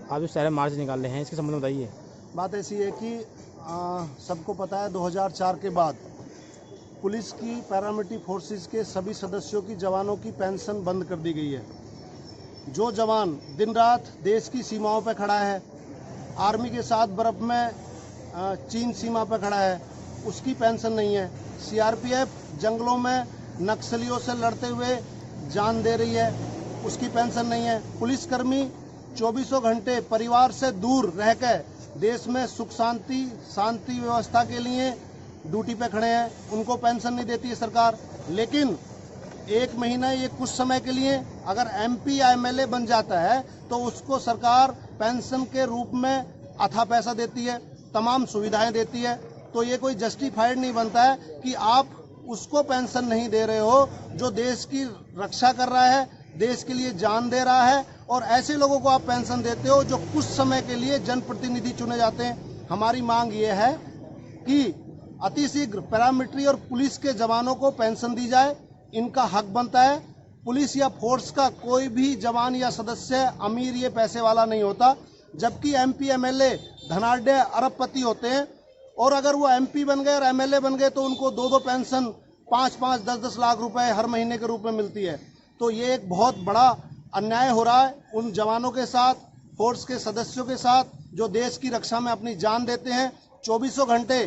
आप जो शहर मार्च निकाल रहे हैं, इसके संबंध में बताइए। बात ऐसी है कि सबको पता है 2004 के बाद पुलिस की पैरामिलिट्री फोर्सेस के सभी सदस्यों की जवानों की पेंशन बंद कर दी गई है। जो जवान दिन रात देश की सीमाओं पर खड़ा है, आर्मी के साथ बर्फ में चीन सीमा पर खड़ा है, उसकी पेंशन नहीं है। सीआरपीएफ जंगलों में नक्सलियों से लड़ते हुए जान दे रही है, उसकी पेंशन नहीं है। पुलिसकर्मी 24 घंटे परिवार से दूर रहकर देश में सुख शांति व्यवस्था के लिए ड्यूटी पे खड़े हैं, उनको पेंशन नहीं देती है सरकार। लेकिन एक महीना ये कुछ समय के लिए अगर एमपी या एमएलए बन जाता है तो उसको सरकार पेंशन के रूप में अथा पैसा देती है, तमाम सुविधाएं देती है। तो ये कोई जस्टिफाइड नहीं बनता है कि आप उसको पेंशन नहीं दे रहे हो जो देश की रक्षा कर रहा है, देश के लिए जान दे रहा है, और ऐसे लोगों को आप पेंशन देते हो जो कुछ समय के लिए जनप्रतिनिधि चुने जाते हैं। हमारी मांग ये है कि अतिशीघ्र पैरामिलिट्री और पुलिस के जवानों को पेंशन दी जाए, इनका हक बनता है। पुलिस या फोर्स का कोई भी जवान या सदस्य अमीर ये पैसे वाला नहीं होता, जबकि एमपी एमएलए धनाढ़ अरबपति होते हैं, और अगर वो एमपी बन गए और एमएलए बन गए तो उनको दो पेंशन 5-5, 10-10 लाख रुपए हर महीने के रूप में मिलती है। तो ये एक बहुत बड़ा अन्याय हो रहा है उन जवानों के साथ, फोर्स के सदस्यों के साथ जो देश की रक्षा में अपनी जान देते हैं। 24 घंटे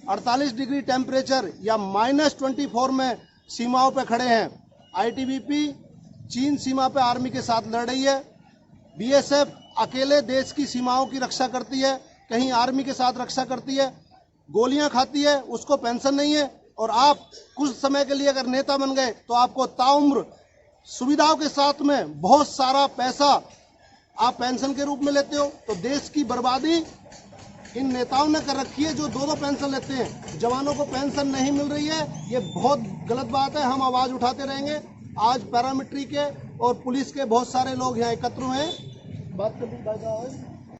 48 डिग्री टेम्परेचर या -24 में सीमाओं पर खड़े हैं। आईटीबीपी चीन सीमा पर आर्मी के साथ लड़ रही है, बीएसएफ अकेले देश की सीमाओं की रक्षा करती है, कहीं आर्मी के साथ रक्षा करती है, गोलियां खाती है, उसको पेंशन नहीं है। और आप कुछ समय के लिए अगर नेता बन गए तो आपको ताउम्र सुविधाओं के साथ में बहुत सारा पैसा आप पेंशन के रूप में लेते हो। तो देश की बर्बादी इन नेताओं ने कर रखी है जो दो पेंशन लेते हैं, जवानों को पेंशन नहीं मिल रही है। ये बहुत गलत बात है, हम आवाज उठाते रहेंगे। आज पैरामिलिट्री के और पुलिस के बहुत सारे लोग यहाँ एकत्र हुए हैं। बात कर